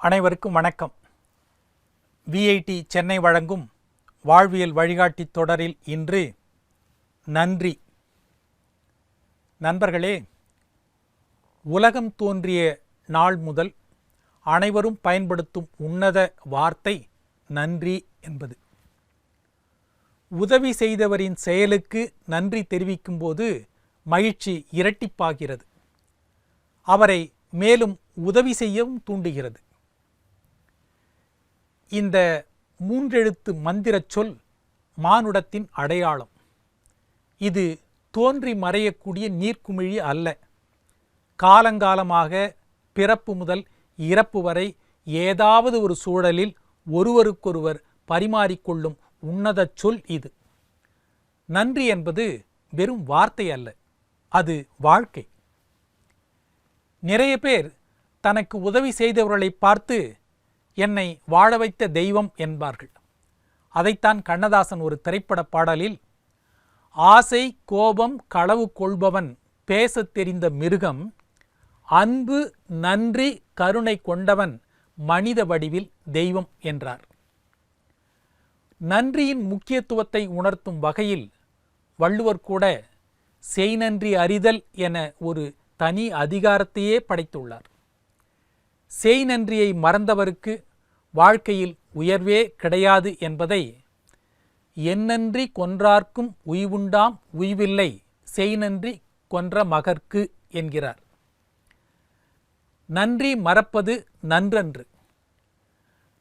அனைவருக்கும் வணக்கம். விஐடி சென்னை வழங்கும் வாழ்வியல் வழிகாட்டி தொடரில் இன்று நன்றி. நண்பர்களே, உலகம் தோன்றிய நாள் முதல் அனைவரும் பயன்படுத்தும் உன்னத வார்த்தை நன்றி என்பது. உதவி செய்தவரின் செயலுக்கு நன்றி தெரிவிக்கும்போது மகிழ்ச்சி இரட்டிப்பாகிறது. அவரை மேலும் உதவி செய்யவும் தூண்டுகிறது. இந்த மூன்றெழுத்து மந்திரச் சொல் மானுடத்தின் அடையாளம். இது தோன்றி மறையக்கூடிய நீர்க்குமிழி அல்ல. காலங்காலமாக பிறப்பு முதல் இறப்பு வரை ஏதாவது ஒரு சூழலில் ஒருவருக்கொருவர் பரிமாறிக்கொள்ளும் உன்னத சொல் இது. நன்றி என்பது வெறும் வார்த்தை அல்ல, அது வாழ்க்கை. நிறைய பேர் தனக்கு உதவி செய்தவர்களை பார்த்து என்னை வாழ வைத்த தெய்வம் என்பார்கள். அதைத்தான் கண்ணதாசன் ஒரு திரைப்பட பாடலில், ஆசை கோபம் களவு கொள்பவன் பேசத் தெரிந்த மிருகம், அன்பு நன்றி கருணை கொண்டவன் மனித வடிவில் தெய்வம் என்றார். நன்றியின் முக்கியத்துவத்தை உணர்த்தும் வகையில் வள்ளுவர் கூட செய் நன்றி அறிதல் என ஒரு தனி அதிகாரத்தையே படைத்துள்ளார். செய் நன்றியை மறந்தவருக்கு வாழ்க்கையில் உயர்வே கிடையாது என்பதை எந்நன்றி கொன்றார்க்கும் உய்வுண்டாம் உய்வில்லை செய் நன்றி கொன்ற மகற்கு என்கிறார். நன்றி மறப்பது நன்றன்று.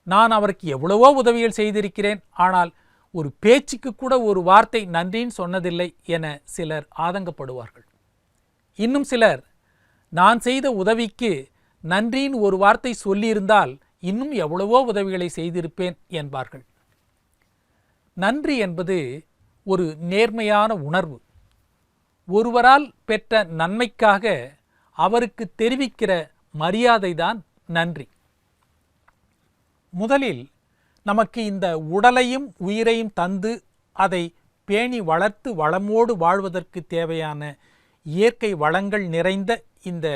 நான் அவருக்கு எவ்வளவோ உதவிகள் செய்திருக்கிறேன், ஆனால் ஒரு பேச்சுக்கு கூட ஒரு வார்த்தை நன்றின்னு சொன்னதில்லை என சிலர் ஆதங்கப்படுவார்கள். இன்னும் சிலர், நான் செய்த உதவிக்கு நன்றின்னு ஒரு வார்த்தை சொல்லியிருந்தால் இன்னும் எவ்வளவோ உதவிகளை செய்திருப்பேன் என்பார்கள். நன்றி என்பது ஒரு நேர்மையான உணர்வு. ஒருவரால் பெற்ற நன்மைக்காக அவருக்கு தெரிவிக்கிற மரியாதைதான் நன்றி. முதலில் நமக்கு இந்த உடலையும் உயிரையும் தந்து அதை பேணி வளர்த்து வளமோடு வாழ்வதற்கு தேவையான இயற்கை வளங்கள் நிறைந்த இந்த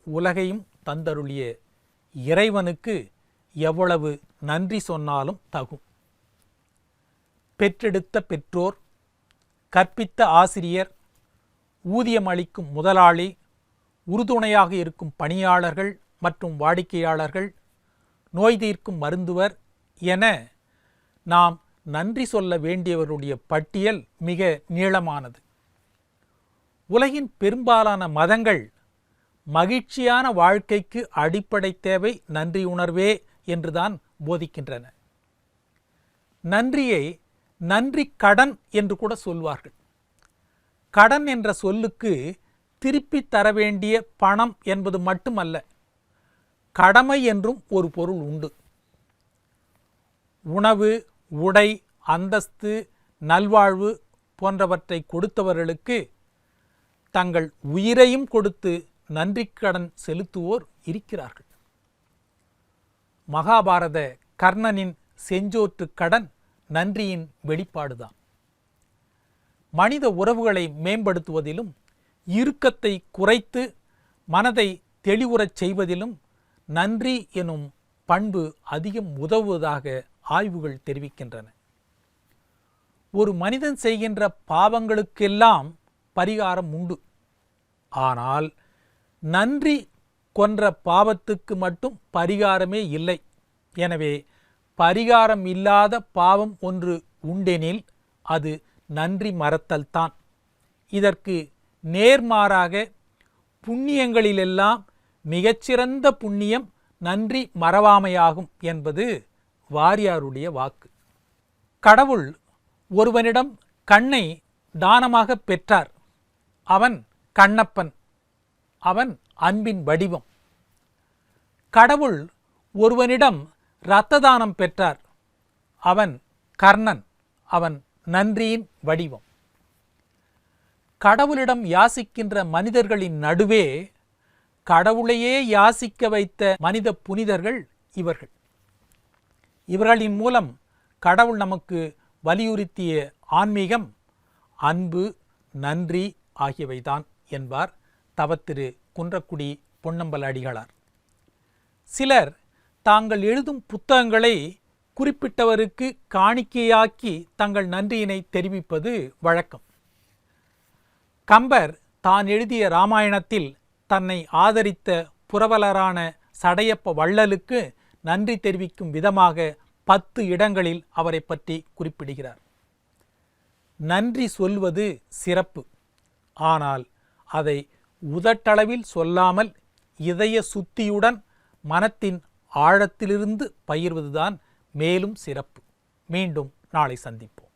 உலகையும் தந்தருளிய இறைவனுக்கு எவ்வளவு நன்றி சொன்னாலும் தகும். பெற்றெடுத்த பெற்றோர், கற்பித்த ஆசிரியர், ஊதியம் அளிக்கும் முதலாளி, உறுதுணையாக இருக்கும் பணியாளர்கள் மற்றும் வாடிக்கையாளர்கள், நோய் தீர்க்கும் மருத்துவர் என நாம் நன்றி சொல்ல வேண்டியவருடைய பட்டியல் மிக நீளமானது. உலகின் பெரும்பாலான மதங்கள் மகிழ்ச்சியான வாழ்க்கைக்கு அடிப்படை தேவை நன்றி உணர்வே என்றுதான் போதிக்கின்றன. நன்றியை நன்றி கடன் என்று கூட சொல்வார்கள். கடன் என்ற சொல்லுக்கு திருப்பி தர வேண்டிய பணம் என்பது மட்டுமல்ல, கடமை என்றும் ஒரு பொருள் உண்டு. உணவு, உடை, அந்தஸ்து, நல்வாழ்வு போன்றவற்றை கொடுத்தவர்களுக்கு தங்கள் உயிரையும் கொடுத்து நன்றி கடன் செலுத்துவோர் இருக்கிறார்கள். மகாபாரத கர்ணனின் செஞ்சோற்று கடன் நன்றியின் வெளிப்பாடுதான். மனித உறவுகளை மேம்படுத்துவதிலும் இறுக்கத்தை குறைத்து மனதை தெளிவுறச் செய்வதிலும் நன்றி எனும் பண்பு அதிகம் உதவுவதாக ஆய்வுகள் தெரிவிக்கின்றன. ஒரு மனிதன் செய்கின்ற பாவங்களுக்கெல்லாம் பரிகாரம் உண்டு. ஆனால் நன்றி கொன்ற பாவத்துக்கு மட்டும் பரிகாரமே இல்லை. எனவே பரிகாரம் இல்லாத பாவம் ஒன்று உண்டெனில் அது நன்றி மறத்தல்தான். இதற்கு நேர்மாறாக புண்ணியங்களிலெல்லாம் மிகச்சிறந்த புண்ணியம் நன்றி மறவாமையாகும் என்பது வாரியாருடைய வாக்கு. கடவுள் ஒருவனிடம் கண்ணை தானமாக பெற்றார். அவன் கண்ணப்பன். அவன் அன்பின் வடிவம். கடவுள் ஒருவனிடம் இரத்த தானம் பெற்றார். அவன் கர்ணன். அவன் நன்றியின் வடிவம். கடவுளிடம் யாசிக்கின்ற மனிதர்களின் நடுவே கடவுளையே யாசிக்க வைத்த மனித புனிதர்கள் இவர்கள். இவர்களின் மூலம் கடவுள் நமக்கு வலியுறுத்திய ஆன்மீகம் அன்பு, நன்றி ஆகியவைதான் என்பார் தவத்திரு குன்றக்குடி பொன்னம்பல அடிகளார். சிலர் தாங்கள் எழுதும் புத்தகங்களை குறிப்பிட்டவருக்கு காணிக்கையாக்கி தங்கள் நன்றியினை தெரிவிப்பது வழக்கம். கம்பர் தான் எழுதிய இராமாயணத்தில் தன்னை ஆதரித்த புரவலரான சடையப்ப வள்ளலுக்கு நன்றி தெரிவிக்கும் விதமாக 10 இடங்களில் அவரை பற்றி குறிப்பிடுகிறார். நன்றி சொல்வது சிறப்பு. ஆனால் அதை உதட்டளவில் சொல்லாமல் இதய சுத்தியுடன் மனத்தின் ஆழத்திலிருந்து பகிர்வதுதான் மேலும் சிறப்பு. மீண்டும் நாளை சந்திப்போம்.